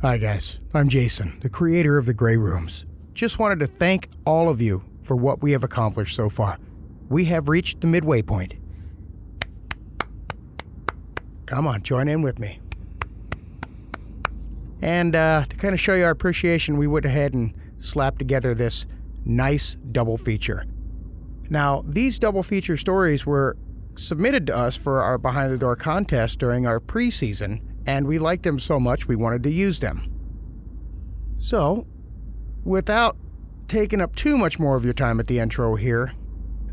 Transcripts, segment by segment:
Hi guys, I'm Jason, the creator of the Grey Rooms. Just wanted to thank all of you for what we have accomplished so far. We have reached the midway point. Come on, join in with me. And to kind of show you our appreciation, we went ahead and slapped together this nice double feature. Now, these double feature stories were submitted to us for our Behind the Door contest during our preseason, and we liked them so much we wanted to use them. So, without taking up too much more of your time at the intro here,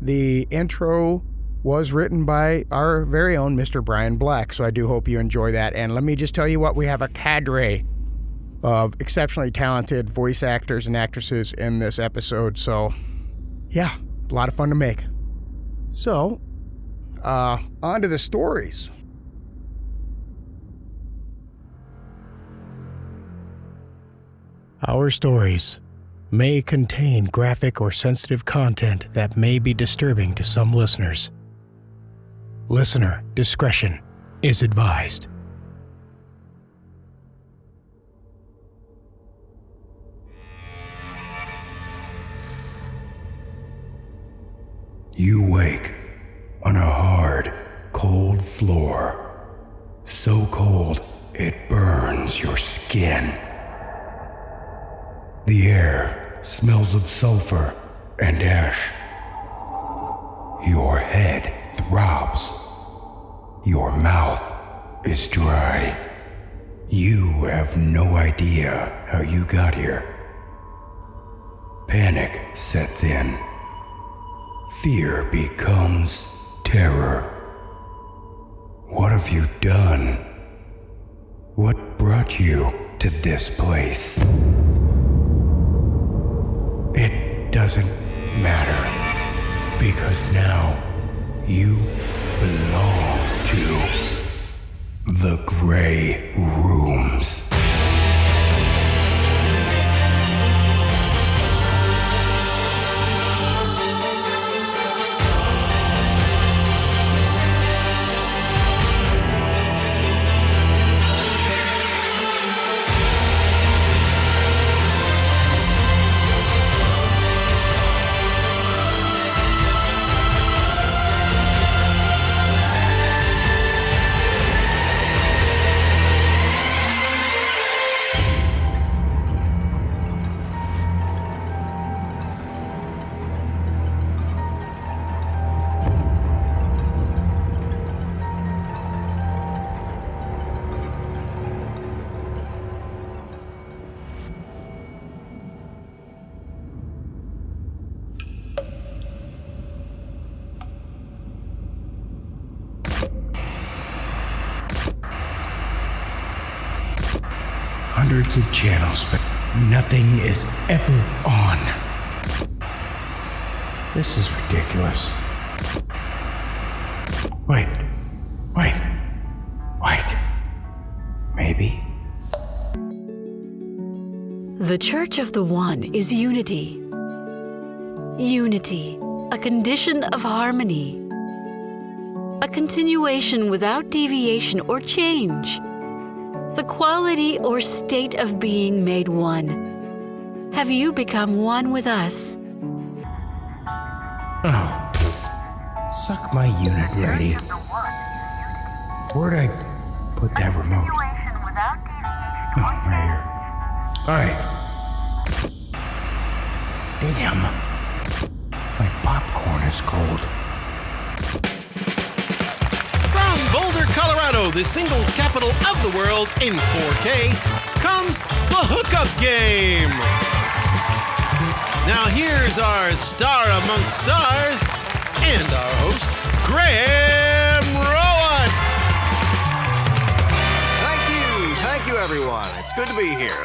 the intro was written by our very own Mr. Brian Black, so I do hope you enjoy that. And let me just tell you what, we have a cadre of exceptionally talented voice actors and actresses in this episode, so yeah, a lot of fun to make. So, on to the stories. Our stories may contain graphic or sensitive content that may be disturbing to some listeners. Listener discretion is advised. You wake on a hard, cold floor, so cold it burns your skin. The air smells of sulfur and ash. Your head throbs. Your mouth is dry. You have no idea how you got here. Panic sets in. Fear becomes terror. What have you done? What brought you to this place? It doesn't matter, because now you belong to the Grey Rooms. Hundreds of channels, but nothing is ever on. This is ridiculous. Wait. Maybe. The Church of the One is unity. Unity, a condition of harmony. A continuation without deviation or change. The quality or state of being made one. Have you become one with us? Oh, suck my unit, lady. Where'd I put that remote? Oh, right here. Alright. Damn. My popcorn is cold. From Boulder, Colorado, the singles capital of the world in 4K, comes the Hookup Game. Now here's our star amongst stars and our host, Graham Rowat. Thank you everyone. It's good to be here.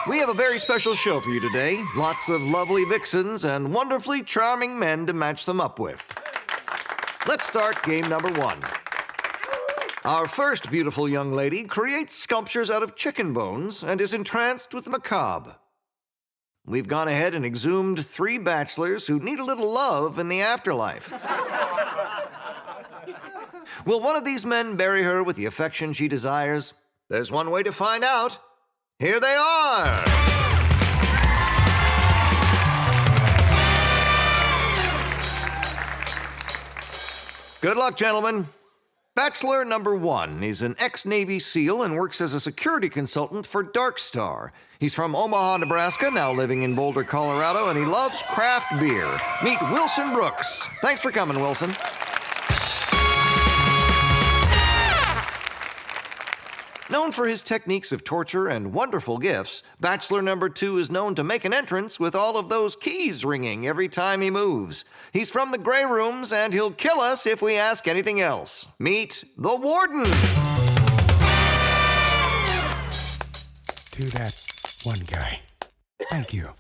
We have a very special show for you today. Lots of lovely vixens and wonderfully charming men to match them up with. Let's start game number 1. Our first beautiful young lady creates sculptures out of chicken bones and is entranced with the macabre. We've gone ahead and exhumed 3 bachelors who need a little love in the afterlife. Will one of these men bury her with the affection she desires? There's one way to find out. Here they are! Good luck, gentlemen. Bachelor number 1 is an ex-Navy SEAL and works as a security consultant for Dark Star. He's from Omaha, Nebraska, now living in Boulder, Colorado, and he loves craft beer. Meet Wilson Brooks. Thanks for coming, Wilson. Known for his techniques of torture and wonderful gifts, Bachelor number 2 is known to make an entrance with all of those keys ringing every time he moves. He's from the Grey Rooms, and he'll kill us if we ask anything else. Meet the Warden. To that one guy. Thank you.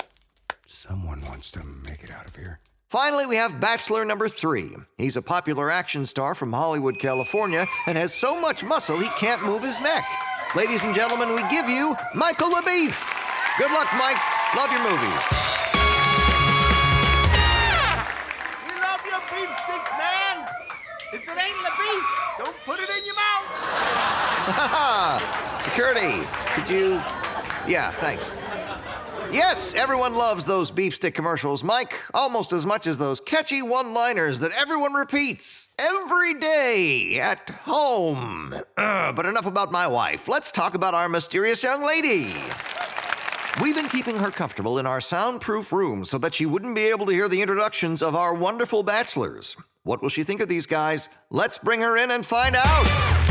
Someone wants to make it out of here. Finally, we have Bachelor number 3. He's a popular action star from Hollywood, California, and has so much muscle he can't move his neck. Ladies and gentlemen, we give you Michael LaBoeuf. Good luck, Mike. Love your movies. We love your beef sticks, man. If it ain't LaBoeuf, don't put it in your mouth. Security, could you... Yeah, thanks. Yes, everyone loves those beef stick commercials, Mike, almost as much as those catchy one-liners that everyone repeats every day at home. But enough about my wife. Let's talk about our mysterious young lady. We've been keeping her comfortable in our soundproof room so that she wouldn't be able to hear the introductions of our wonderful bachelors. What will she think of these guys? Let's bring her in and find out.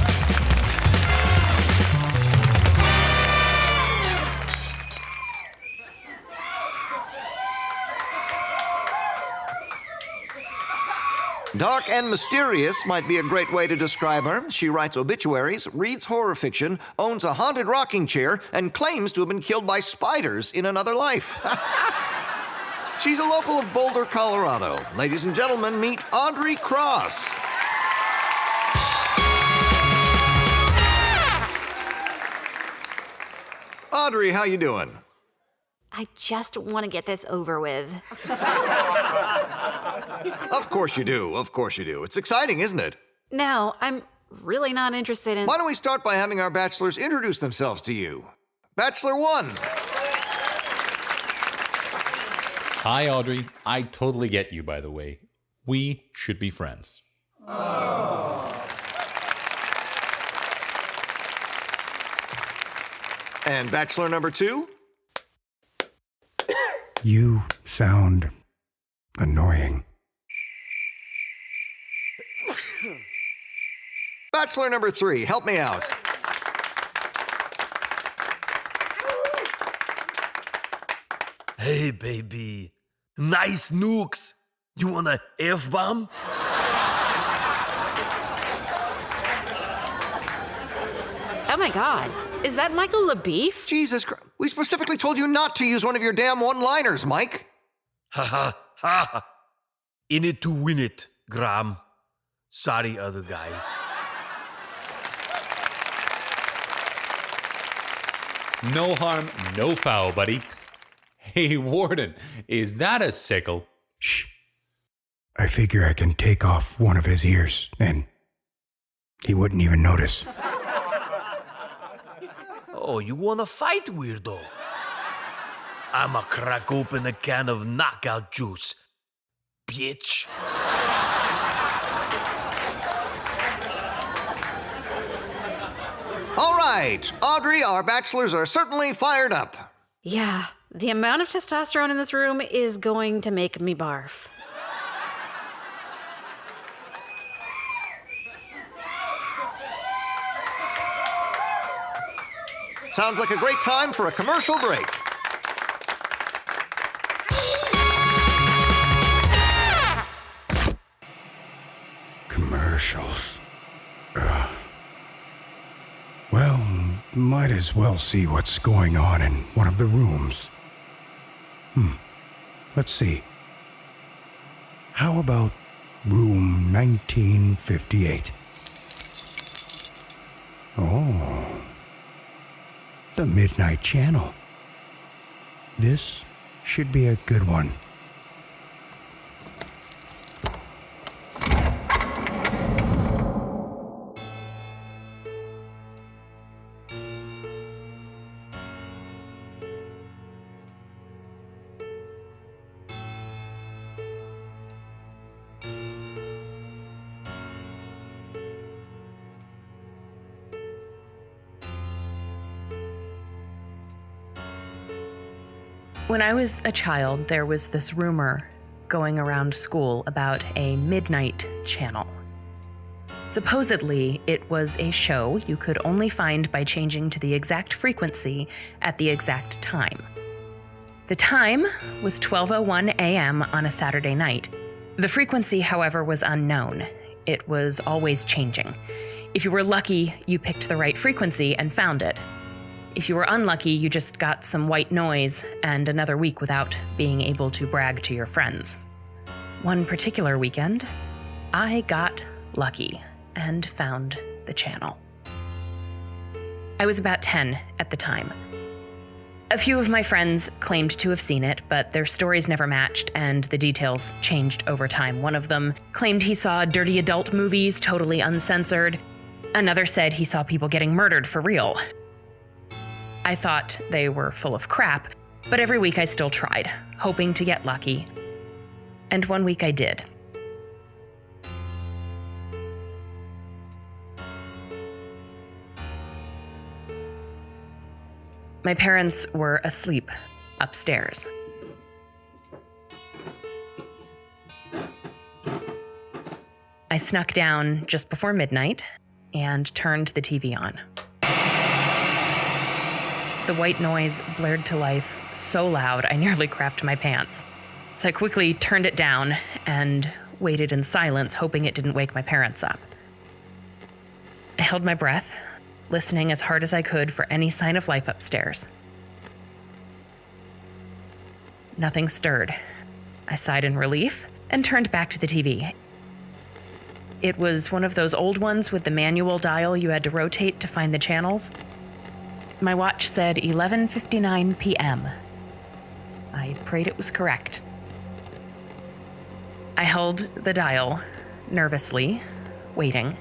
Dark and mysterious might be a great way to describe her. She writes obituaries, reads horror fiction, owns a haunted rocking chair, and claims to have been killed by spiders in another life. She's a local of Boulder, Colorado. Ladies and gentlemen, meet Audrey Cross. Audrey, how you doing? I just want to get this over with. Of course you do. Of course you do. It's exciting, isn't it? No, I'm really not interested in... Why don't we start by having our bachelors introduce themselves to you? Bachelor 1. Hi, Audrey. I totally get you, by the way. We should be friends. And bachelor number 2? You sound annoying. Bachelor number 3, help me out. Hey, baby. Nice nukes. You want a F-bomb? Oh my God, is that Michael LaBoeuf? Jesus Christ. We specifically told you not to use one of your damn one-liners, Mike. Ha ha ha. In it to win it, Graham. Sorry, other guys. No harm, no foul, buddy. Hey, Warden, is that a sickle? Shh. I figure I can take off one of his ears, and he wouldn't even notice. Oh, you wanna fight, weirdo? I'ma crack open a can of knockout juice, bitch. All right, Audrey, our bachelors are certainly fired up. Yeah, the amount of testosterone in this room is going to make me barf. Sounds like a great time for a commercial break. Commercials. Well, might as well see what's going on in one of the rooms. Let's see. How about room 1958? Oh. The Midnight Channel. This should be a good one. When I was a child, there was this rumor going around school about a midnight channel. Supposedly, it was a show you could only find by changing to the exact frequency at the exact time. The time was 12:01 a.m. on a Saturday night. The frequency, however, was unknown. It was always changing. If you were lucky, you picked the right frequency and found it. If you were unlucky, you just got some white noise and another week without being able to brag to your friends. One particular weekend, I got lucky and found the channel. I was about 10 at the time. A few of my friends claimed to have seen it, but their stories never matched and the details changed over time. One of them claimed he saw dirty adult movies, totally uncensored. Another said he saw people getting murdered for real. I thought they were full of crap, but every week I still tried, hoping to get lucky. And one week I did. My parents were asleep upstairs. I snuck down just before midnight and turned the TV on. The white noise blared to life so loud I nearly crapped my pants. So I quickly turned it down and waited in silence, hoping it didn't wake my parents up. I held my breath, listening as hard as I could for any sign of life upstairs. Nothing stirred. I sighed in relief and turned back to the TV. It was one of those old ones with the manual dial you had to rotate to find the channels. My watch said 11:59 p.m. I prayed it was correct. I held the dial, nervously, waiting.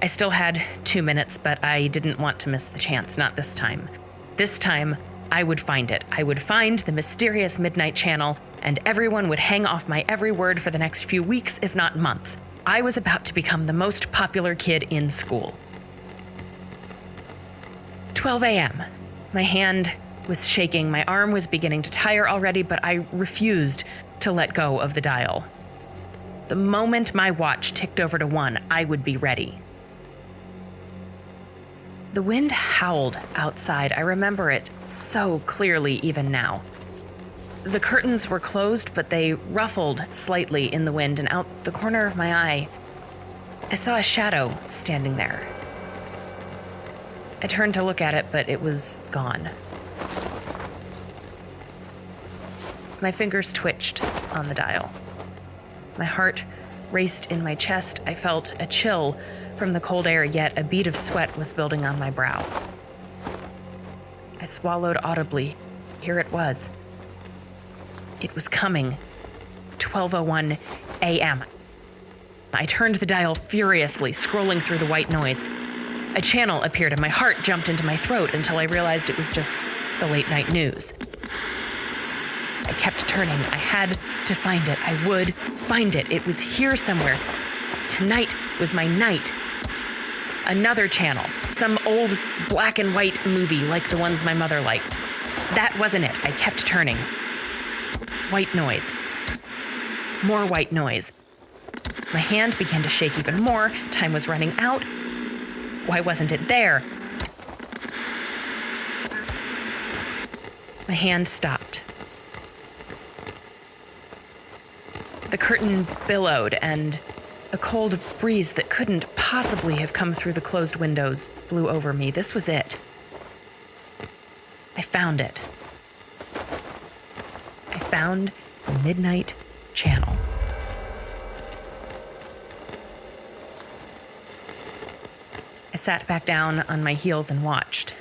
I still had 2 minutes, but I didn't want to miss the chance, not this time. This time, I would find it. I would find the mysterious midnight channel, and everyone would hang off my every word for the next few weeks, if not months. I was about to become the most popular kid in school. 12 a.m. My hand was shaking, my arm was beginning to tire already, but I refused to let go of the dial. The moment my watch ticked over to 1, I would be ready. The wind howled outside. I remember it so clearly even now. The curtains were closed, but they ruffled slightly in the wind, and out the corner of my eye, I saw a shadow standing there. I turned to look at it, but it was gone. My fingers twitched on the dial. My heart raced in my chest. I felt a chill from the cold air, yet a bead of sweat was building on my brow. I swallowed audibly. Here it was. It was coming. 12:01 a.m. I turned the dial furiously, scrolling through the white noise. A channel appeared and my heart jumped into my throat until I realized it was just the late night news. I kept turning. I had to find it. I would find it. It was here somewhere. Tonight was my night. Another channel. Some old black and white movie like the ones my mother liked. That wasn't it. I kept turning. White noise. More white noise. My hand began to shake even more. Time was running out. Why wasn't it there? My hand stopped. The curtain billowed, and a cold breeze that couldn't possibly have come through the closed windows blew over me. This was it. I found it. I found the midnight channel. I sat back down on my heels and watched,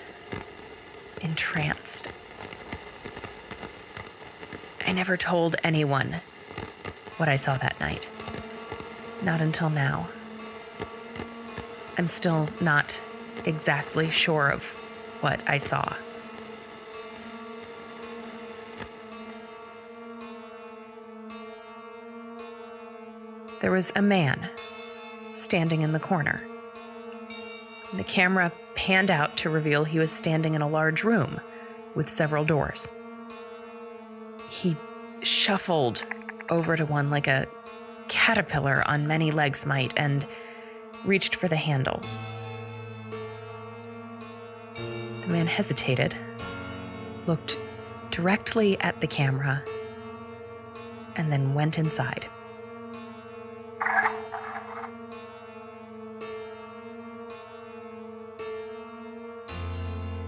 entranced. I never told anyone what I saw that night. Not until now. I'm still not exactly sure of what I saw. There was a man standing in the corner. The camera panned out to reveal he was standing in a large room, with several doors. He shuffled over to one like a caterpillar on many legs might and reached for the handle. The man hesitated, looked directly at the camera, and then went inside.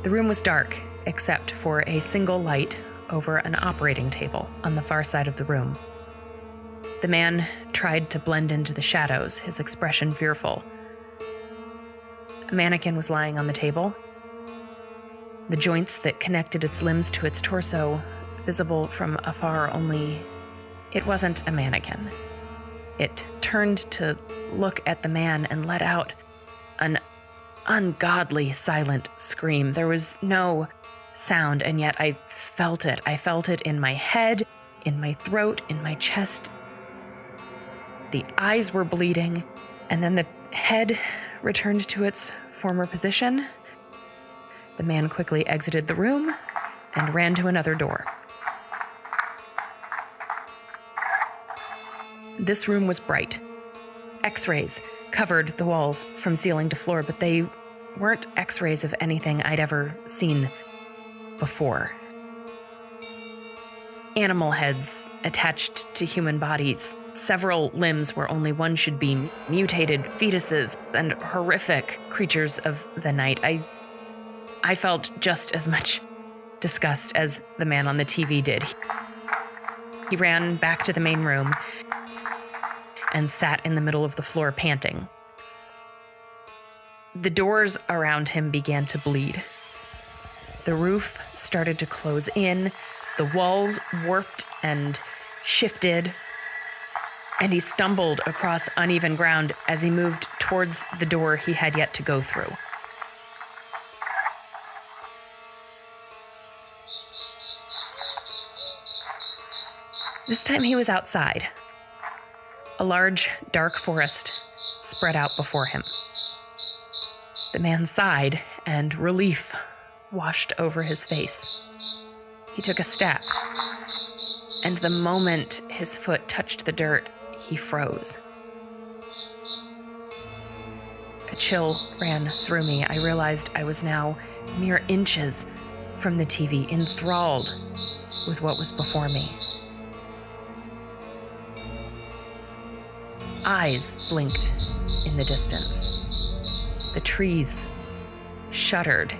The room was dark, except for a single light over an operating table on the far side of the room. The man tried to blend into the shadows, his expression fearful. A mannequin was lying on the table, the joints that connected its limbs to its torso visible from afar, only it wasn't a mannequin. It turned to look at the man and let out an ungodly silent scream. There was no sound, and yet I felt it. I felt it in my head, in my throat, in my chest. The eyes were bleeding, and then the head returned to its former position. The man quickly exited the room and ran to another door. This room was bright. X-rays covered the walls from ceiling to floor, but they weren't X-rays of anything I'd ever seen before. Animal heads attached to human bodies, several limbs where only one should be, mutated fetuses, and horrific creatures of the night. I felt just as much disgust as the man on the TV did. He ran back to the main room and sat in the middle of the floor panting. The doors around him began to bleed. The roof started to close in, the walls warped and shifted, and he stumbled across uneven ground as he moved towards the door he had yet to go through. This time he was outside. A large, dark forest spread out before him. The man sighed, and relief washed over his face. He took a step, and the moment his foot touched the dirt, he froze. A chill ran through me. I realized I was now mere inches from the TV, enthralled with what was before me. Eyes blinked in the distance. The trees shuddered.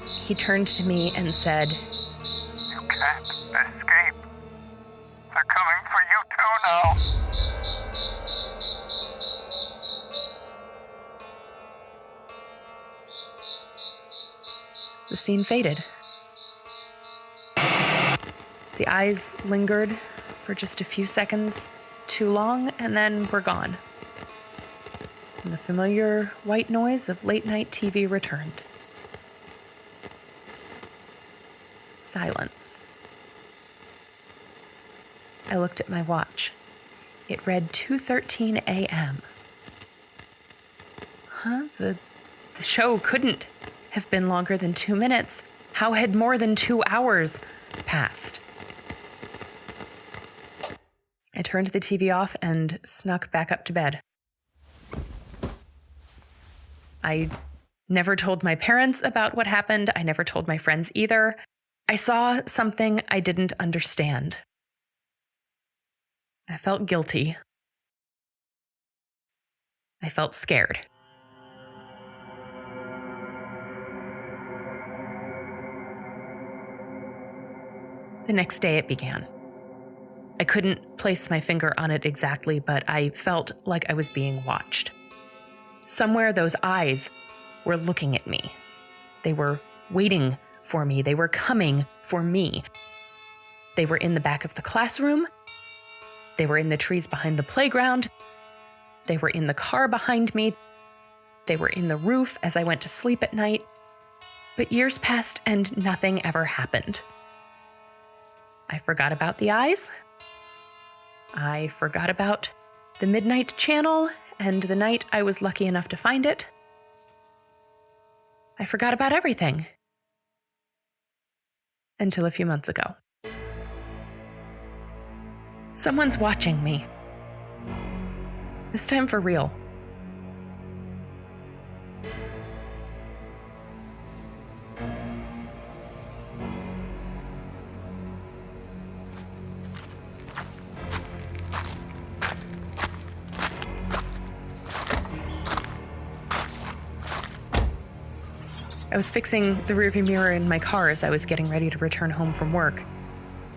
He turned to me and said, "You can't escape. They're coming for you too now." The scene faded. The eyes lingered for just a few seconds too long, and then were gone. And the familiar white noise of late-night TV returned. Silence. I looked at my watch. It read 2:13 a.m. The show couldn't have been longer than 2 minutes. How had more than 2 hours passed? I turned the TV off and snuck back up to bed. I never told my parents about what happened. I never told my friends either. I saw something I didn't understand. I felt guilty. I felt scared. The next day it began. I couldn't place my finger on it exactly, but I felt like I was being watched. Somewhere those eyes were looking at me. They were waiting for me. They were coming for me. They were in the back of the classroom. They were in the trees behind the playground. They were in the car behind me. They were in the roof as I went to sleep at night. But years passed and nothing ever happened. I forgot about the eyes. I forgot about the Midnight Channel and the night I was lucky enough to find it. I forgot about everything. Until a few months ago. Someone's watching me. This time for real. I was fixing the rearview mirror in my car as I was getting ready to return home from work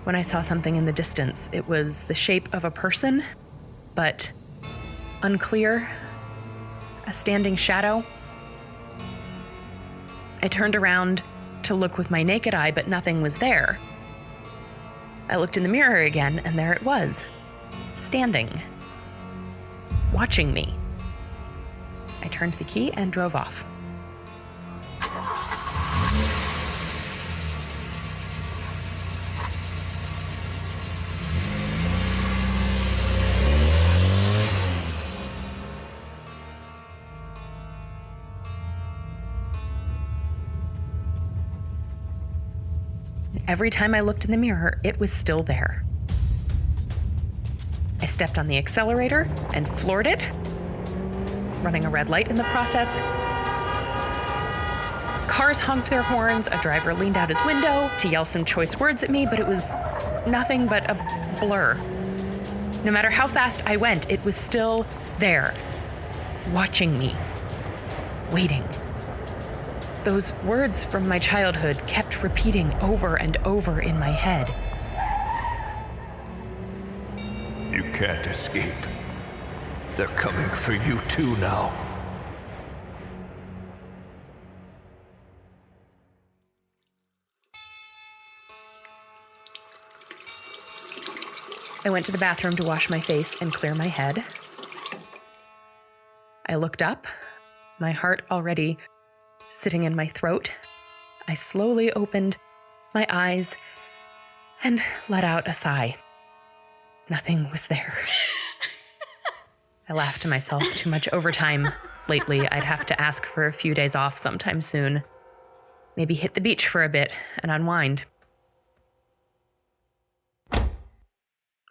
when I saw something in the distance. It was the shape of a person, but unclear, a standing shadow. I turned around to look with my naked eye, but nothing was there. I looked in the mirror again, and there it was, standing, watching me. I turned the key and drove off. Every time I looked in the mirror, it was still there. I stepped on the accelerator and floored it, running a red light in the process. Cars honked their horns, a driver leaned out his window to yell some choice words at me, but it was nothing but a blur. No matter how fast I went, it was still there, watching me, waiting. Those words from my childhood kept repeating over and over in my head. You can't escape. They're coming for you too now. I went to the bathroom to wash my face and clear my head. I looked up, my heart already sitting in my throat. I slowly opened my eyes and let out a sigh. Nothing was there. I laughed to myself. Too much overtime lately. I'd have to ask for a few days off sometime soon. Maybe hit the beach for a bit and unwind.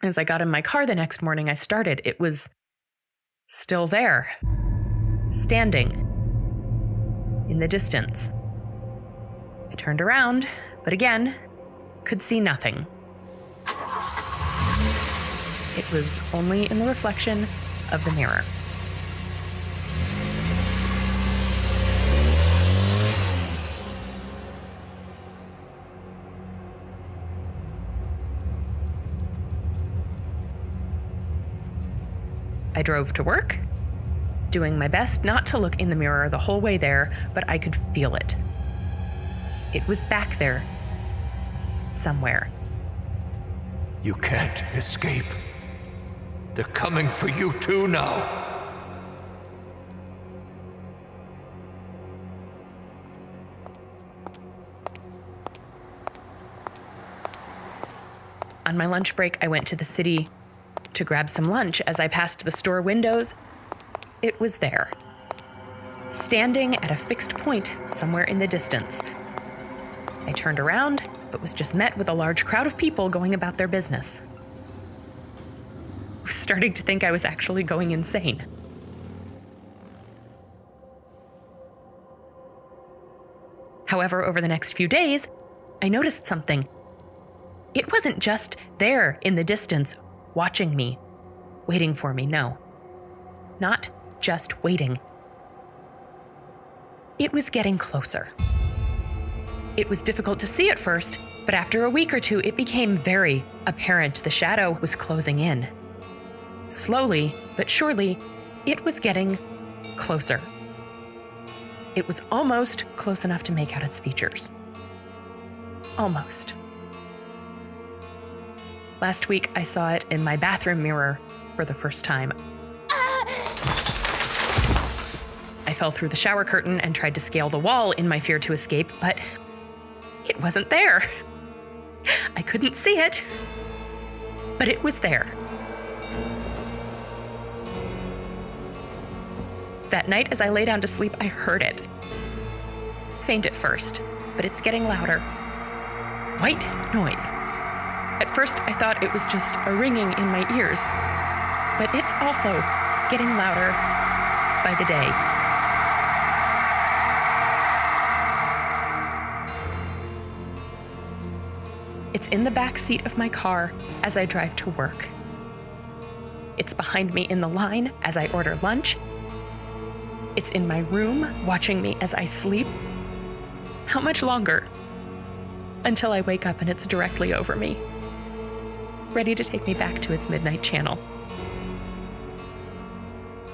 As I got in my car the next morning, I started. It was still there, standing in the distance. I turned around, but again, could see nothing. It was only in the reflection of the mirror. I drove to work, doing my best not to look in the mirror the whole way there, but I could feel it. It was back there, somewhere. You can't escape. They're coming for you too now. On my lunch break, I went to the city to grab some lunch. As I passed the store windows, it was there, standing at a fixed point somewhere in the distance. I turned around, but was just met with a large crowd of people going about their business. I was starting to think I was actually going insane. However, over the next few days, I noticed something. It wasn't just there in the distance, watching me, waiting for me, no. Not just waiting. It was getting closer. It was difficult to see at first, but after a week or two, it became very apparent the shadow was closing in. Slowly, but surely, it was getting closer. It was almost close enough to make out its features. Almost. Last week, I saw it in my bathroom mirror for the first time. I fell through the shower curtain and tried to scale the wall in my fear to escape, but it wasn't there. I couldn't see it, but it was there. That night, as I lay down to sleep, I heard it. Faint at first, but it's getting louder. white noise. At first, I thought it was just a ringing in my ears, but it's also getting louder by the day. It's in the back seat of my car as I drive to work. It's behind me in the line as I order lunch. It's in my room watching me as I sleep. How much longer? Until I wake up and it's directly over me, ready to take me back to its midnight channel.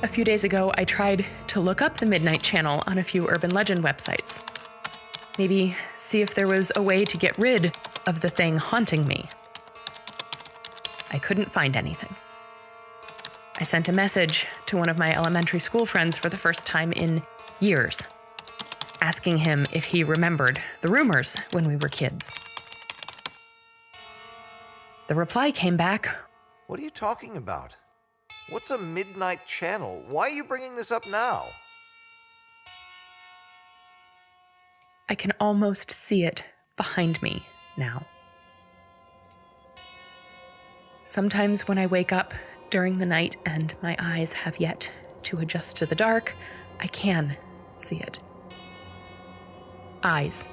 A few days ago, I tried to look up the midnight channel on a few urban legend websites. Maybe see if there was a way to get rid of the thing haunting me. I couldn't find anything. I sent a message to one of my elementary school friends for the first time in years, asking him if he remembered the rumors when we were kids. The reply came back. What are you talking about? What's a midnight channel? Why are you bringing this up now? I can almost see it behind me now. Sometimes when I wake up during the night and my eyes have yet to adjust to the dark, I can see it. Eyes.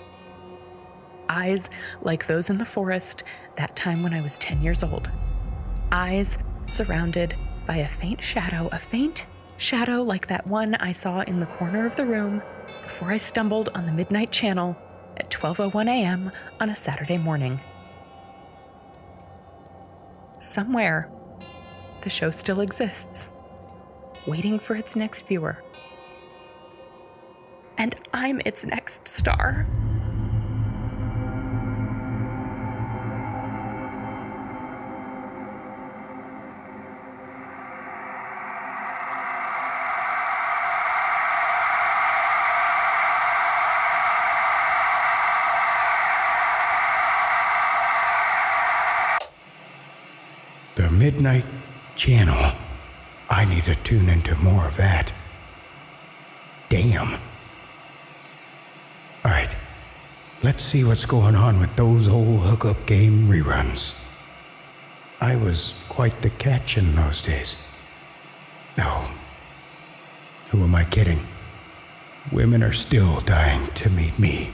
Eyes like those in the forest that time when I was 10 years old. Eyes surrounded by a faint shadow like that one I saw in the corner of the room before I stumbled on the midnight channel at 12:01 a.m. on a Saturday morning. Somewhere, the show still exists, waiting for its next viewer. And I'm its next star. The Midnight Channel. I need to tune into more of that. Damn. All right, let's see what's going on with those old hookup game reruns. I was quite the catch in those days. Oh, who am I kidding? Women are still dying to meet me.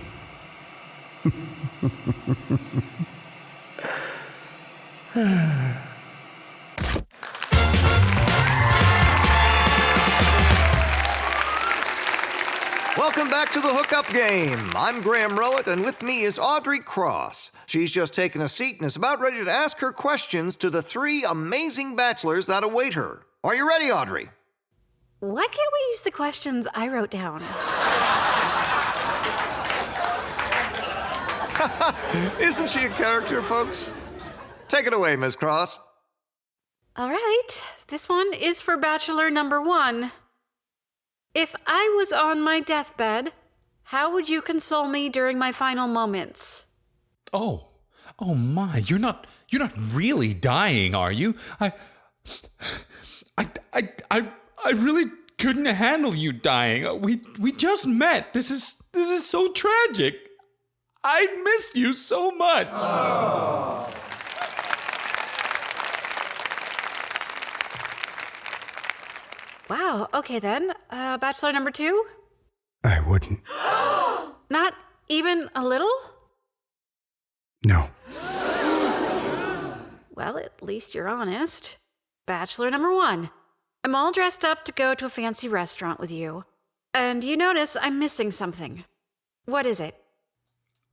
Welcome back to the Hookup Game. I'm Graham Rowat, and with me is Audrey Cross. She's just taken a seat and is about ready to ask her questions to the three amazing bachelors that await her. Are you ready, Audrey? Why can't we use the questions I wrote down? Isn't she a character, folks? Take it away, Ms. Cross. All right, this one is for Bachelor number 1. If I was on my deathbed, how would you console me during my final moments? Oh my, you're not really dying, are you? I really couldn't handle you dying. We just met. This is so tragic. I miss you so much. Oh. Wow, okay then. Bachelor number 2? I wouldn't. Not even a little? No. Well, at least you're honest. Bachelor number 1. I'm all dressed up to go to a fancy restaurant with you. And you notice I'm missing something. What is it?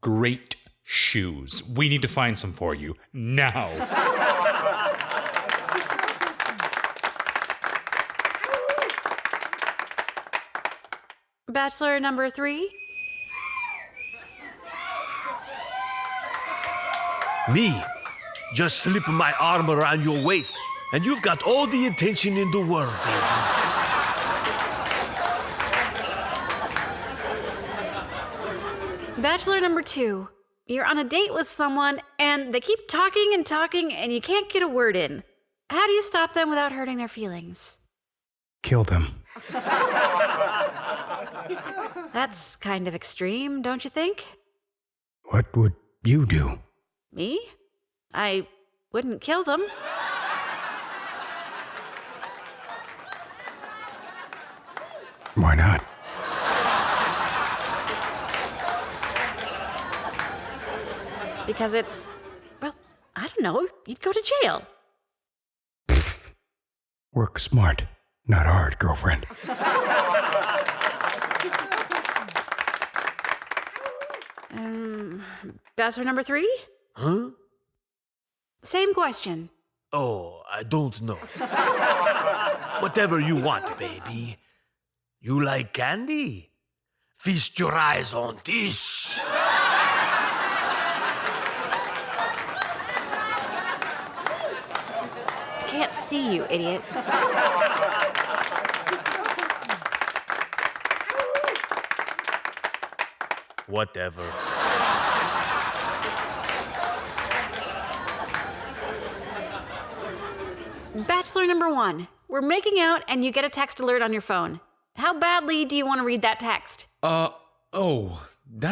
Great shoes. We need to find some for you now. Bachelor number 3? Me? Just slip my arm around your waist, and you've got all the attention in the world, baby. Bachelor number 2. You're on a date with someone, and they keep talking, and you can't get a word in. How do you stop them without hurting their feelings? Kill them. That's kind of extreme, don't you think? What would you do? Me? I wouldn't kill them. Why not? Because it's, well, I don't know, you'd go to jail. Work smart, not hard, girlfriend. Bachelor number 3? Huh? Same question. Oh, I don't know. Whatever you want, baby. You like candy? Feast your eyes on this. I can't see you, idiot. Whatever. Bachelor number 1. We're making out and you get a text alert on your phone. How badly do you want to read that text? That's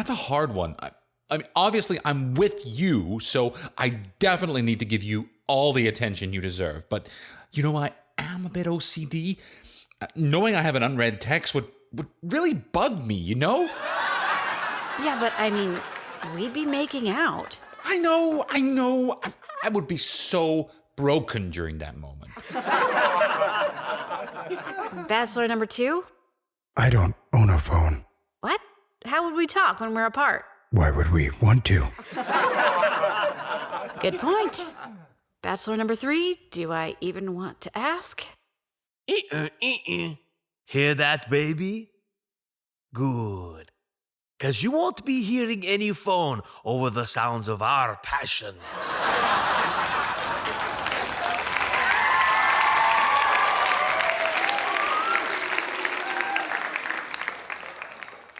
a hard one. I mean, obviously, I'm with you, so I definitely need to give you all the attention you deserve. But, I am a bit OCD. Knowing I have an unread text would really bug me, Yeah, but I mean, we'd be making out. I know. I would be so broken during that moment. Bachelor number 2? I don't own a phone. What? How would we talk when we're apart? Why would we want to? Good point. Bachelor number 3, do I even want to ask? Hear that, baby? Good. 'Cause you won't be hearing any phone over the sounds of our passion.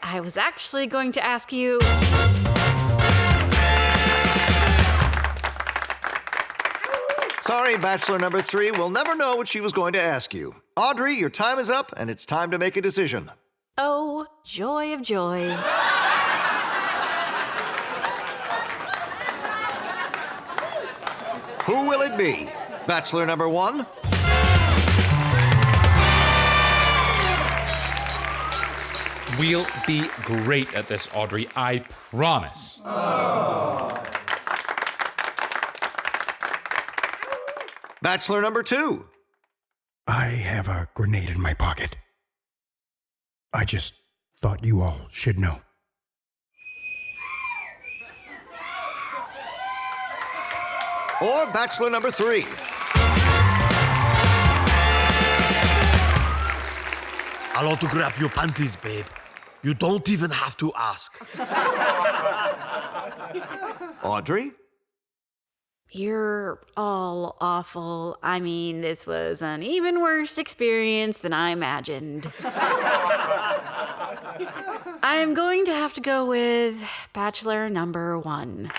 I was actually going to ask you... Sorry, Bachelor number 3. We'll never know what she was going to ask you. Audrey, your time is up, and it's time to make a decision. Oh, joy of joys. Who will it be? Bachelor number 1? We'll be great at this, Audrey. I promise. Bachelor number 2? I have a grenade in my pocket. I just thought you all should know. Or Bachelor number 3? I'll autograph your panties, babe. You don't even have to ask. Audrey? You're all awful. I mean, this was an even worse experience than I imagined. I am going to have to go with Bachelor number 1.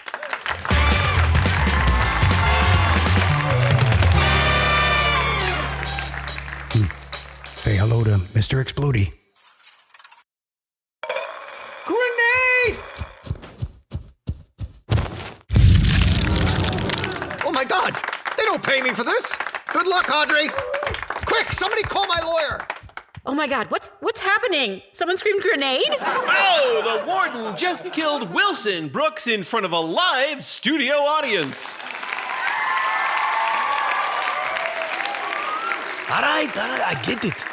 Say hello to Mr. Explodey. Grenade! Oh my God! They don't pay me for this! Good luck, Audrey! Quick, somebody call my lawyer! Oh my God, what's happening? Someone screamed grenade? Oh, the warden just killed Wilson Brooks in front of a live studio audience. All right, I get it.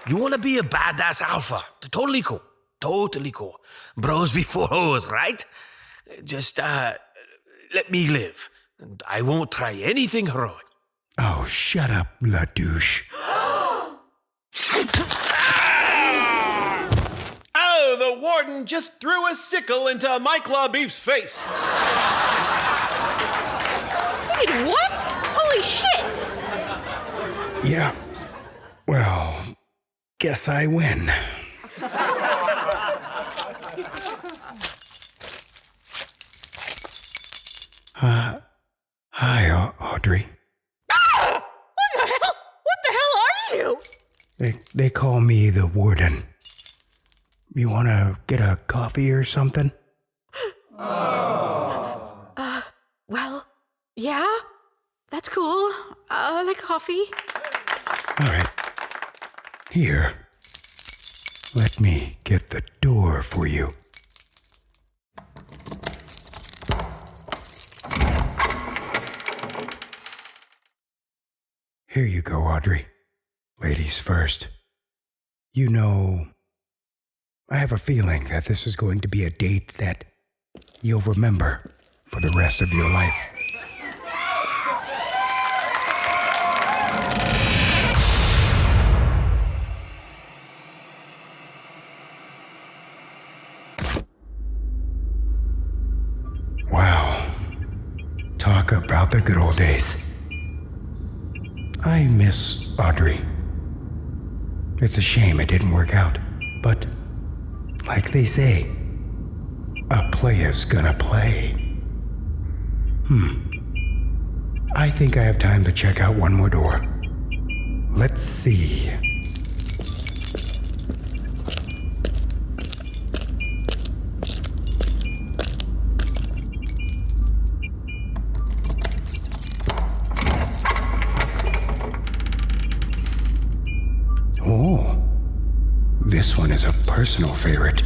You want to be a badass alpha. Totally cool. Totally cool. Bros before hoes, right? Just, let me live. I won't try anything heroic. Oh, shut up, la douche. Oh, the warden just threw a sickle into Mike LaBoeuf's face. Wait, what? Holy shit! Yeah. Well, guess I win. Hi, Audrey. Ah! What the hell are you? They call me the Warden. You want to get a coffee or something? Yeah? That's cool. I like coffee. All right. Here. Let me get the door for you. Here you go, Audrey. Ladies first. You know, I have a feeling that this is going to be a date that you'll remember for the rest of your life. Wow. Talk about the good old days. I miss Audrey. It's a shame it didn't work out, but like they say, a player's gonna play. I think I have time to check out one more door. Let's see. Oh, this one is a personal favorite.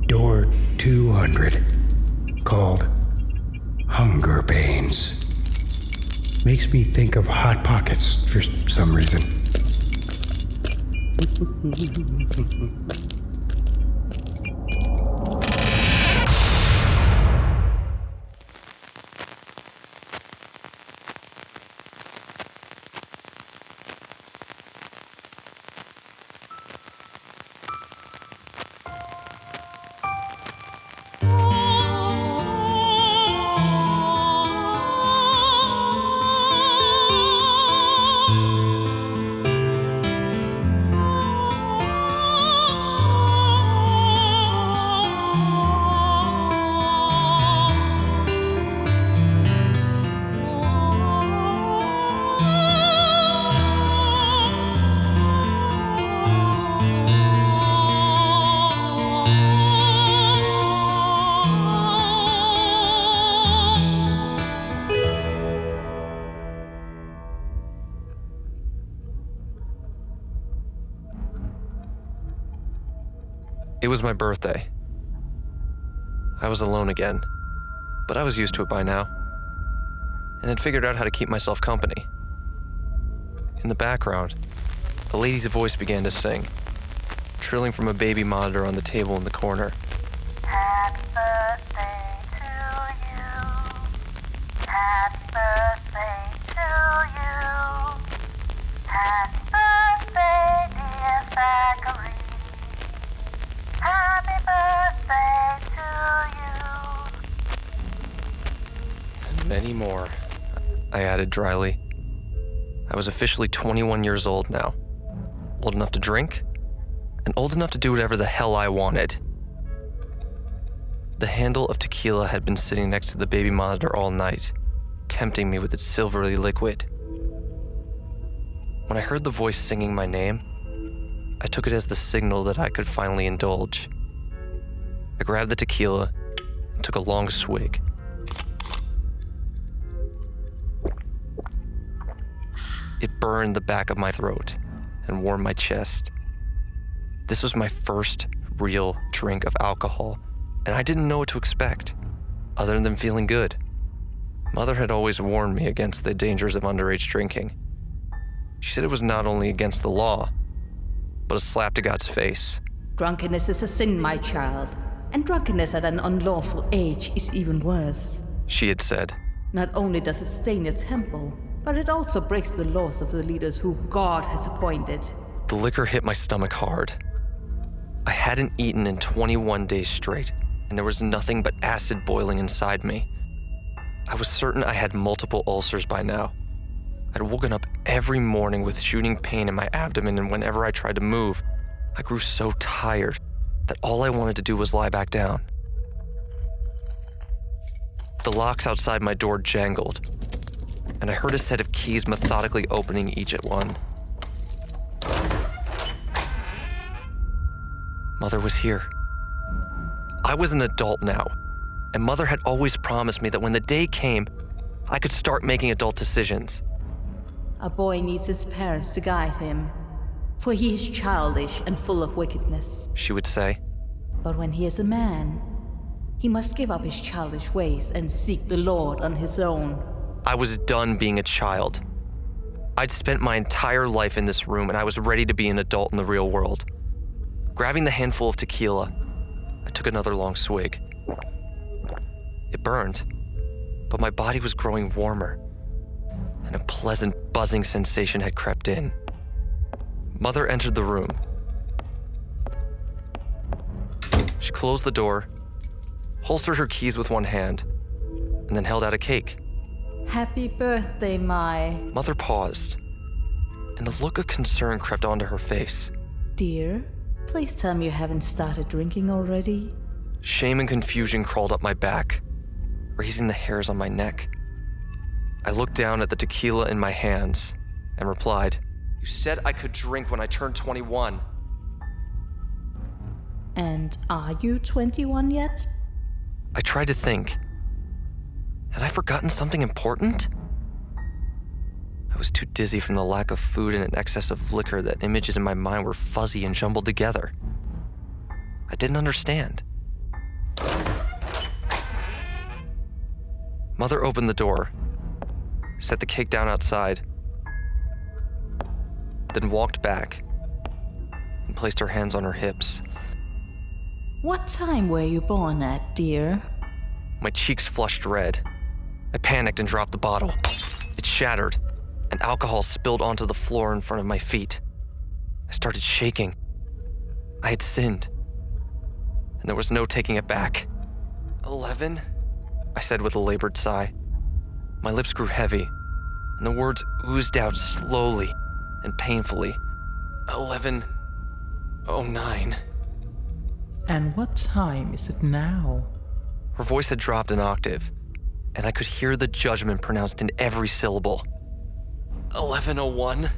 Door 200, called Hunger Pains. Makes me think of Hot Pockets for some reason. It was my birthday. I was alone again, but I was used to it by now, and had figured out how to keep myself company. In the background, a lady's voice began to sing, trilling from a baby monitor on the table in the corner. Happy birthday to you. Happy birthday to you. Happy birthday, dear Zachary. Happy birthday to you. And many more, I added dryly. I was officially 21 years old now, old enough to drink, and old enough to do whatever the hell I wanted. The handle of tequila had been sitting next to the baby monitor all night, tempting me with its silvery liquid. When I heard the voice singing my name, I took it as the signal that I could finally indulge. I grabbed the tequila and took a long swig. It burned the back of my throat and warmed my chest. This was my first real drink of alcohol, and I didn't know what to expect, other than feeling good. Mother had always warned me against the dangers of underage drinking. She said it was not only against the law, but a slap to God's face. Drunkenness is a sin, my child, and drunkenness at an unlawful age is even worse. She had said. Not only does it stain your temple, but it also breaks the laws of the leaders who God has appointed. The liquor hit my stomach hard. I hadn't eaten in 21 days straight, and there was nothing but acid boiling inside me. I was certain I had multiple ulcers by now. I'd woken up every morning with shooting pain in my abdomen, and whenever I tried to move, I grew so tired that all I wanted to do was lie back down. The locks outside my door jangled, and I heard a set of keys methodically opening each at one. Mother was here. I was an adult now, and Mother had always promised me that when the day came, I could start making adult decisions. A boy needs his parents to guide him, for he is childish and full of wickedness. She would say. But when he is a man, he must give up his childish ways and seek the Lord on his own. I was done being a child. I'd spent my entire life in this room and I was ready to be an adult in the real world. Grabbing the handful of tequila, I took another long swig. It burned, but my body was growing warmer, and a pleasant buzzing sensation had crept in. Mother entered the room. She closed the door, holstered her keys with one hand, and then held out a cake. Happy birthday, my... Mother paused, and a look of concern crept onto her face. Dear, please tell me you haven't started drinking already. Shame and confusion crawled up my back, raising the hairs on my neck. I looked down at the tequila in my hands and replied, "You said I could drink when I turned 21. And are you 21 yet? I tried to think. Had I forgotten something important? I was too dizzy from the lack of food and an excess of liquor that images in my mind were fuzzy and jumbled together. I didn't understand. Mother opened the door, set the cake down outside, then walked back and placed her hands on her hips. What time were you born at, dear? My cheeks flushed red. I panicked and dropped the bottle. It shattered, and alcohol spilled onto the floor in front of my feet. I started shaking. I had sinned, and there was no taking it back. 11? I said with a labored sigh. My lips grew heavy, and the words oozed out slowly and painfully. 11:09. And what time is it now? Her voice had dropped an octave, and I could hear the judgment pronounced in every syllable. 11:01.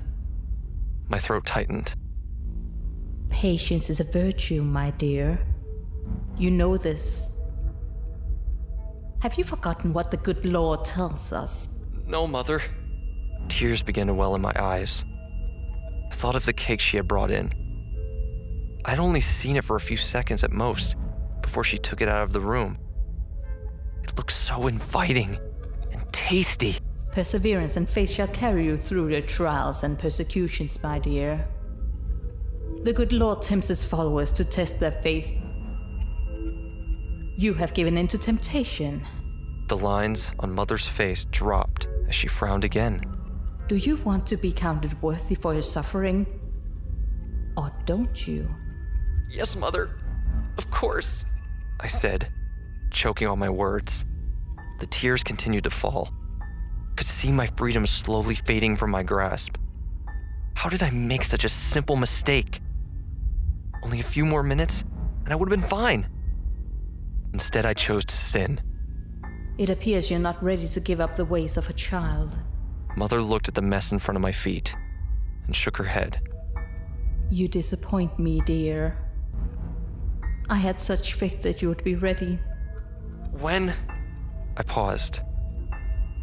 My throat tightened. Patience is a virtue, my dear. You know this. Have you forgotten what the good Lord tells us? No, Mother. Tears began to well in my eyes. I thought of the cake she had brought in. I'd only seen it for a few seconds at most before she took it out of the room. It looked so inviting and tasty. Perseverance and faith shall carry you through the trials and persecutions, my dear. The good Lord tempts his followers to test their faith. You have given in to temptation. The lines on Mother's face dropped as she frowned again. Do you want to be counted worthy for your suffering? Or don't you? Yes, Mother. Of course, I said, choking on my words. The tears continued to fall. I could see my freedom slowly fading from my grasp. How did I make such a simple mistake? Only a few more minutes, and I would have been fine. Instead, I chose to sin. It appears you're not ready to give up the ways of a child. Mother looked at the mess in front of my feet and shook her head. You disappoint me, dear. I had such faith that you would be ready. When? I paused.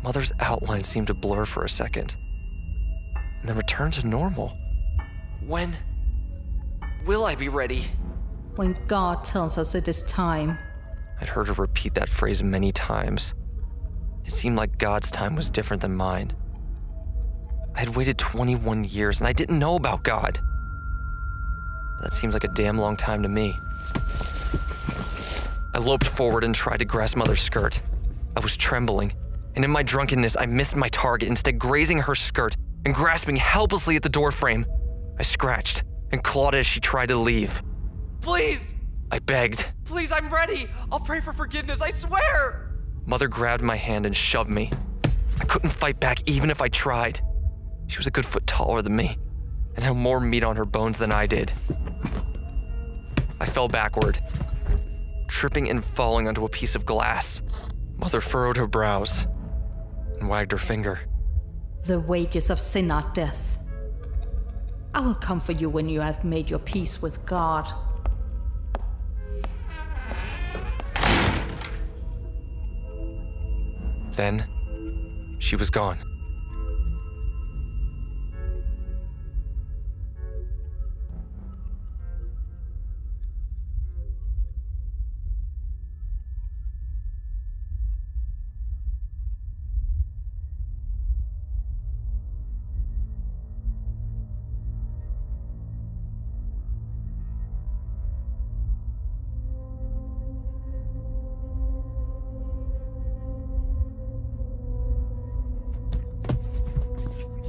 Mother's outline seemed to blur for a second, and then return to normal. When will I be ready? When God tells us it is time. I'd heard her repeat that phrase many times. It seemed like God's time was different than mine. I had waited 21 years and I didn't know about God. That seemed like a damn long time to me. I loped forward and tried to grasp Mother's skirt. I was trembling, and in my drunkenness, I missed my target, instead grazing her skirt and grasping helplessly at the doorframe. I scratched and clawed as she tried to leave. Please! I begged. Please, I'm ready! I'll pray for forgiveness, I swear! Mother grabbed my hand and shoved me. I couldn't fight back even if I tried. She was a good foot taller than me and had more meat on her bones than I did. I fell backward, tripping and falling onto a piece of glass. Mother furrowed her brows and wagged her finger. The wages of sin are death. I will come for you when you have made your peace with God. Then, She was gone.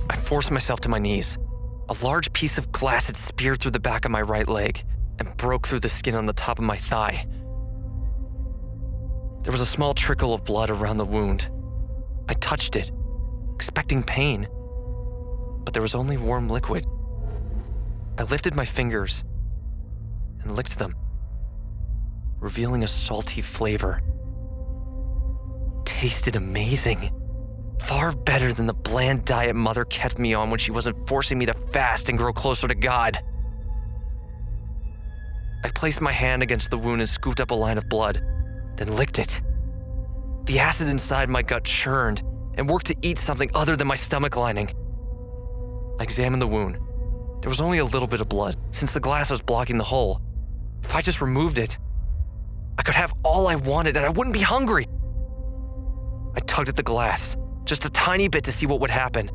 I forced myself to my knees. A large piece of glass had speared through the back of my right leg and broke through the skin on the top of my thigh. There was a small trickle of blood around the wound. I touched it, expecting pain, but there was only warm liquid. I lifted my fingers and licked them, revealing a salty flavor. Tasted amazing. Far better than the bland diet Mother kept me on when she wasn't forcing me to fast and grow closer to God. I placed my hand against the wound and scooped up a line of blood, then licked it. The acid inside my gut churned and worked to eat something other than my stomach lining. I examined the wound. There was only a little bit of blood, since the glass was blocking the hole. If I just removed it, I could have all I wanted and I wouldn't be hungry. I tugged at the glass, just a tiny bit to see what would happen.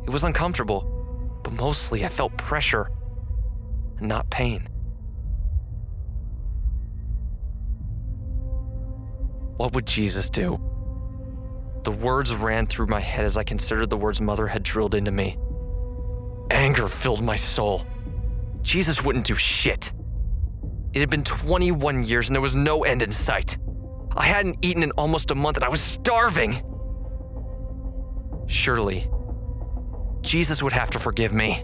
It was uncomfortable, but mostly I felt pressure and not pain. What would Jesus do? The words ran through my head as I considered the words Mother had drilled into me. Anger filled my soul. Jesus wouldn't do shit. It had been 21 years and there was no end in sight. I hadn't eaten in almost a month and I was starving. Surely, Jesus would have to forgive me.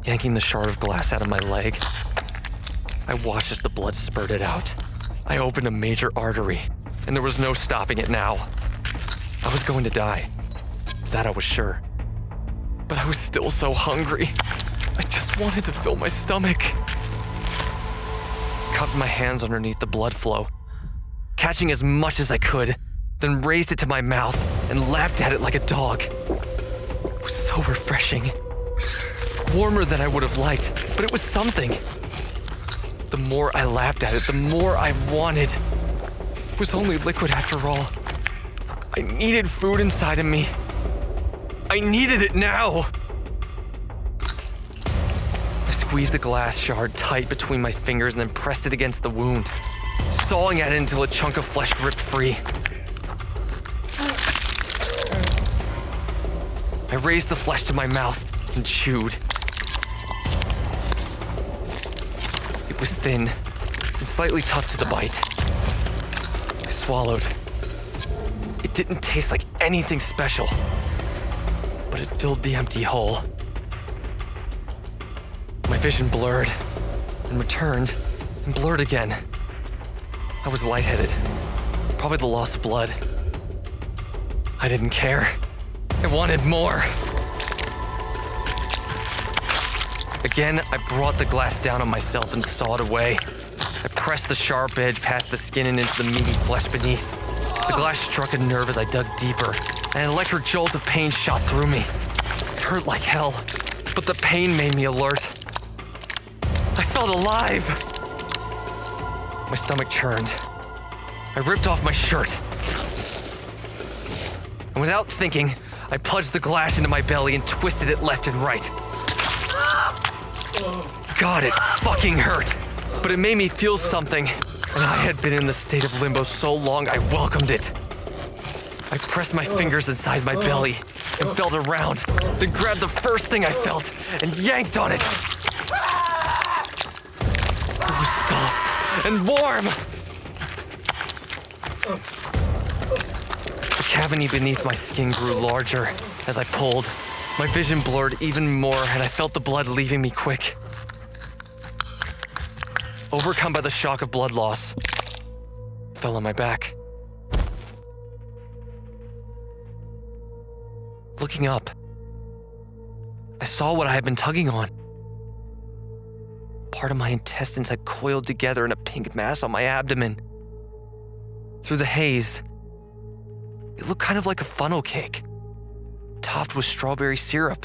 Yanking the shard of glass out of my leg, I watched as the blood spurted out. I opened a major artery, and there was no stopping it now. I was going to die. Of that I was sure. But I was still so hungry. I just wanted to fill my stomach. Cupped my hands underneath the blood flow, catching as much as I could, then raised it to my mouth and lapped at it like a dog. It was so refreshing. Warmer than I would have liked, but it was something. The more I lapped at it, the more I wanted. It was only liquid after all. I needed food inside of me. I needed it now. I squeezed the glass shard tight between my fingers and then pressed it against the wound, sawing at it until a chunk of flesh ripped free. I raised the flesh to my mouth and chewed. It was thin and slightly tough to the bite. I swallowed. It didn't taste like anything special, but it filled the empty hole. My vision blurred and returned and blurred again. I was lightheaded, probably the loss of blood. I didn't care. I wanted more. Again, I brought the glass down on myself and sawed away. I pressed the sharp edge past the skin and into the meaty flesh beneath. The glass struck a nerve as I dug deeper, and an electric jolt of pain shot through me. It hurt like hell, but the pain made me alert. I felt alive. My stomach churned. I ripped off my shirt. And without thinking, I plunged the glass into my belly and twisted it left and right. God, it fucking hurt. But it made me feel something, and I had been in the state of limbo so long I welcomed it. I pressed my fingers inside my belly and felt around, then grabbed the first thing I felt and yanked on it. It was soft and warm. The cavity beneath my skin grew larger as I pulled. My vision blurred even more, and I felt the blood leaving me quick. Overcome by the shock of blood loss, I fell on my back. Looking up, I saw what I had been tugging on. Part of my intestines had coiled together in a pink mass on my abdomen. Through the haze, It looked kind of like a funnel cake, topped with strawberry syrup.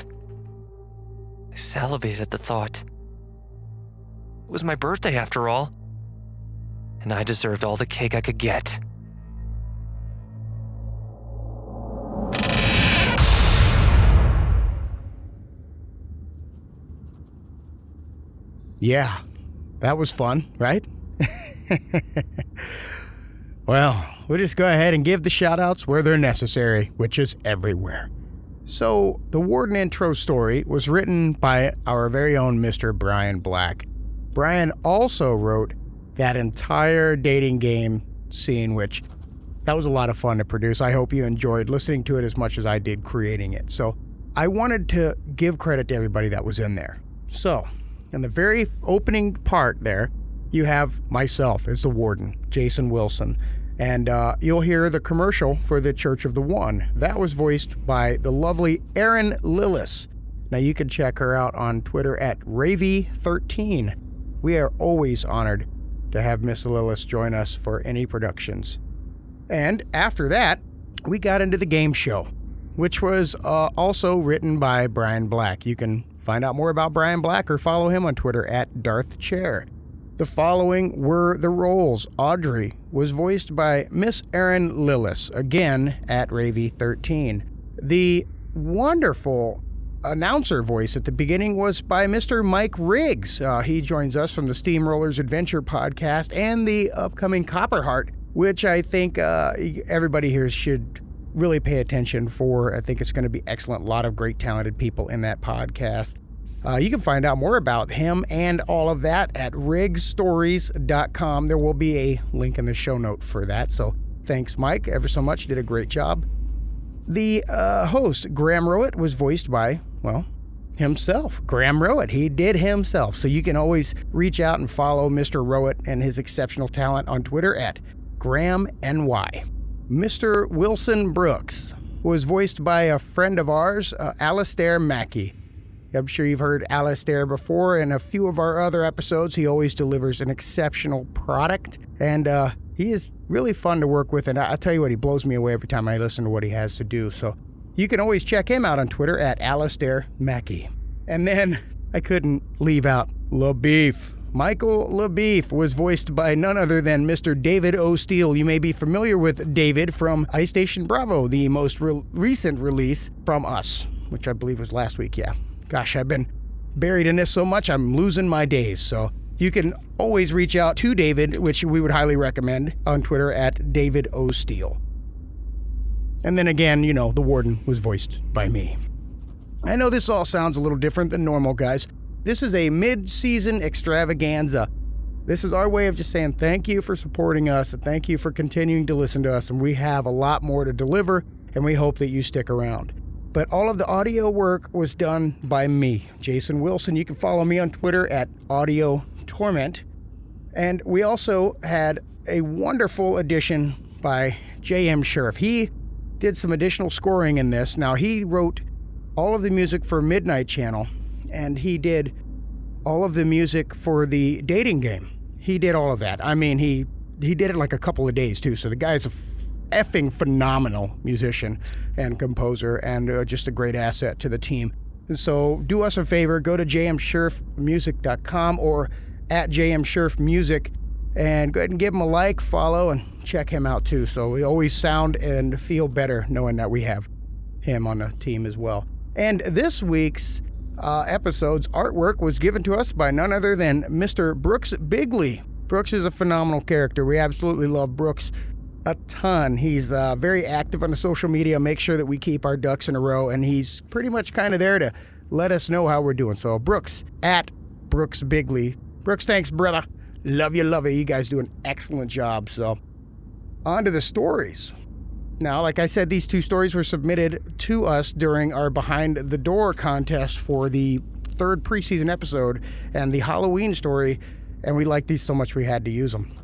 I salivated at the thought. It was my birthday after all, and I deserved all the cake I could get. Yeah, that was fun, right? Well, we'll just go ahead and give the shout-outs where they're necessary, which is everywhere. So, the Warden intro story was written by our very own Mr. Brian Black. Brian also wrote that entire dating game scene, which that was a lot of fun to produce. I hope you enjoyed listening to it as much as I did creating it. So, I wanted to give credit to everybody that was in there. So, in the very opening part there, you have myself as the Warden, Jason Wilson, and you'll hear the commercial for the Church of the One. That was voiced by the lovely Erin Lillis. Now you can check her out on Twitter at Ravy13. We are always honored to have Miss Lillis join us for any productions. And after that, we got into the game show, which was also written by Brian Black. You can find out more about Brian Black or follow him on Twitter at DarthChair. The following were the roles. Audrey was voiced by Miss Erin Lillis, again at Ravy13. The wonderful announcer voice at the beginning was by Mr. Mike Riggs. He joins us from the Steamrollers Adventure podcast and the upcoming Copperheart, which I think everybody here should really pay attention for. I think it's going to be excellent. A lot of great talented people in that podcast. You can find out more about him and all of that at rigstories.com. There will be a link in the show note for that. So thanks, Mike, ever so much. Did a great job. The host, Graham Rowat, was voiced by, well, himself, Graham Rowat. He did himself. So you can always reach out and follow Mr. Rowat and his exceptional talent on Twitter at GrahamNY. Mr. Wilson Brooks was voiced by a friend of ours, Alistair Mackey. I'm sure you've heard Alistair before in a few of our other episodes. He always delivers an exceptional product, and he is really fun to work with, and I'll tell you what, he blows me away every time I listen to what he has to do. So you can always check him out on Twitter at Alistair Mackey. And then I couldn't leave out LaBoeuf. Michael LaBoeuf was voiced by none other than Mr. David O. Steele. You may be familiar with David from Ice Station Bravo, the most recent release from us, which I believe was last week, yeah. Gosh, I've been buried in this so much, I'm losing my days. So you can always reach out to David, which we would highly recommend, on Twitter at David O. Steele. And then again, you know, the Warden was voiced by me. I know this all sounds a little different than normal, guys. This is a mid-season extravaganza. This is our way of just saying thank you for supporting us and thank you for continuing to listen to us. And we have a lot more to deliver, and we hope that you stick around. But all of the audio work was done by me, Jason Wilson. You can follow me on Twitter at Audio Torment. And we also had a wonderful addition by J.M. Scherf. He did some additional scoring in this. Now, he wrote all of the music for Midnight Channel, and he did all of the music for the dating game. He did all of that. I mean, he did it like a couple of days, too. So the guy's a effing phenomenal musician and composer, and just a great asset to the team. And so do us a favor, go to jmscherfmusic.com or at jmscherfmusic and go ahead and give him a like, follow, and check him out too. So we always sound and feel better knowing that we have him on the team as well. And this week's episode's artwork was given to us by none other than Mr. Brooks Bigley. Brooks is a phenomenal character. We absolutely love Brooks a ton. He's very active on the social media, make sure that we keep our ducks in a row, and he's pretty much kind of there to let us know how we're doing. So Brooks, at Brooks Bigley. Brooks, thanks, brother. Love you, love you. You guys do an excellent job. So on to the stories. Now, like I said, these two stories were submitted to us during our Behind the Door contest for the third preseason episode and the Halloween story, and we liked these so much we had to use them.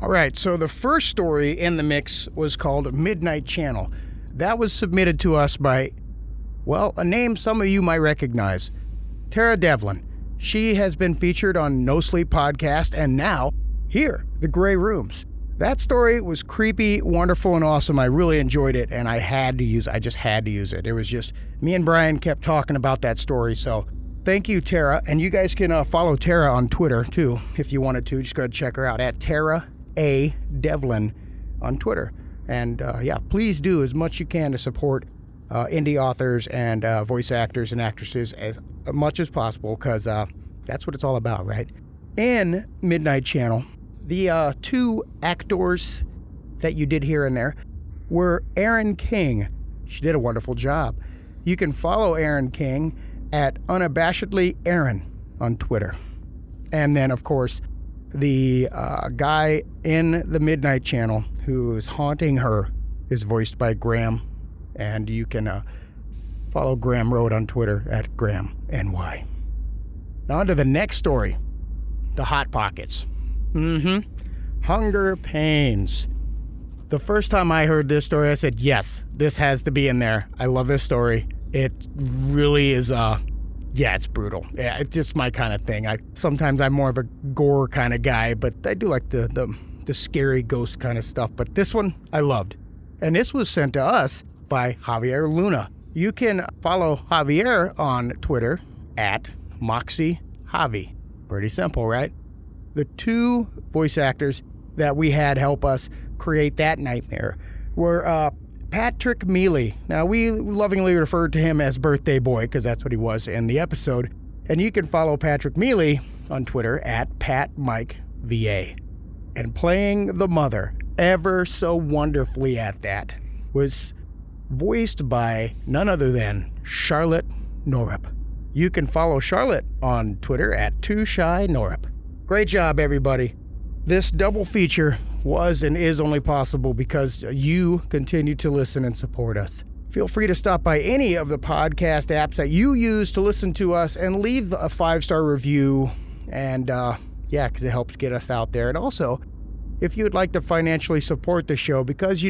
All right, so the first story in the mix was called Midnight Channel. That was submitted to us by, well, a name some of you might recognize, Tara Devlin. She has been featured on No Sleep Podcast and now here, The Grey Rooms. That story was creepy, wonderful, and awesome. I really enjoyed it, and I just had to use it. It was just, me and Brian kept talking about that story, so thank you, Tara. And you guys can follow Tara on Twitter, too, if you wanted to. Just go ahead and check her out at Tara A. Devlin on Twitter. And, please do as much you can to support indie authors and voice actors and actresses as much as possible, because that's what it's all about, right? In Midnight Channel, the two actors that you did hear in there were Erin King. She did a wonderful job. You can follow Erin King at unabashedly Erin on Twitter. And then, of course, the guy in the Midnight Channel who is haunting her is voiced by Graham. And you can follow Graham Road on Twitter at GrahamNY. Now on to the next story. The Hot Pockets. Hunger Pains. The first time I heard this story, I said, yes, this has to be in there. I love this story. It really is, it's brutal. Yeah, it's just my kind of thing. Sometimes I'm more of a gore kind of guy, but I do like the scary ghost kind of stuff. But this one, I loved. And this was sent to us by Javier Luna. You can follow Javier on Twitter at MoxieJavi. Pretty simple, right? The two voice actors that we had help us create that nightmare were Patrick Mealy. Now, we lovingly referred to him as Birthday Boy because that's what he was in the episode. And you can follow Patrick Mealy on Twitter at PatMikeVA. And playing the mother ever so wonderfully at that was voiced by none other than Charlotte Norup. You can follow Charlotte on Twitter at TooShyNorup. Great job, everybody. This double feature was and is only possible because you continue to listen and support us. Feel free to stop by any of the podcast apps that you use to listen to us and leave a 5-star review. And because it helps get us out there. And also, if you would like to financially support the show, because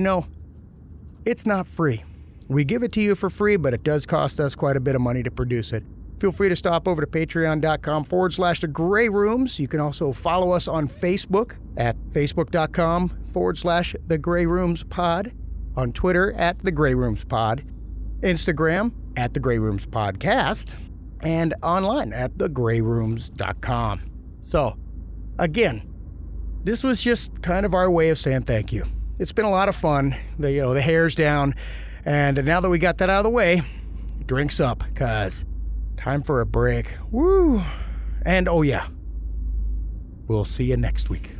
it's not free. We give it to you for free, but it does cost us quite a bit of money to produce it. Feel free to stop over to patreon.com/The Grey Rooms. You can also follow us on Facebook at facebook.com/The Grey Rooms Pod, on Twitter at The Grey Rooms Pod, Instagram at The Grey Rooms Podcast, and online at thegrayrooms.com. So, again, this was just kind of our way of saying thank you. It's been a lot of fun. The hair's down, and now that we got that out of the way, drinks up, because time for a break. Woo! And we'll see you next week.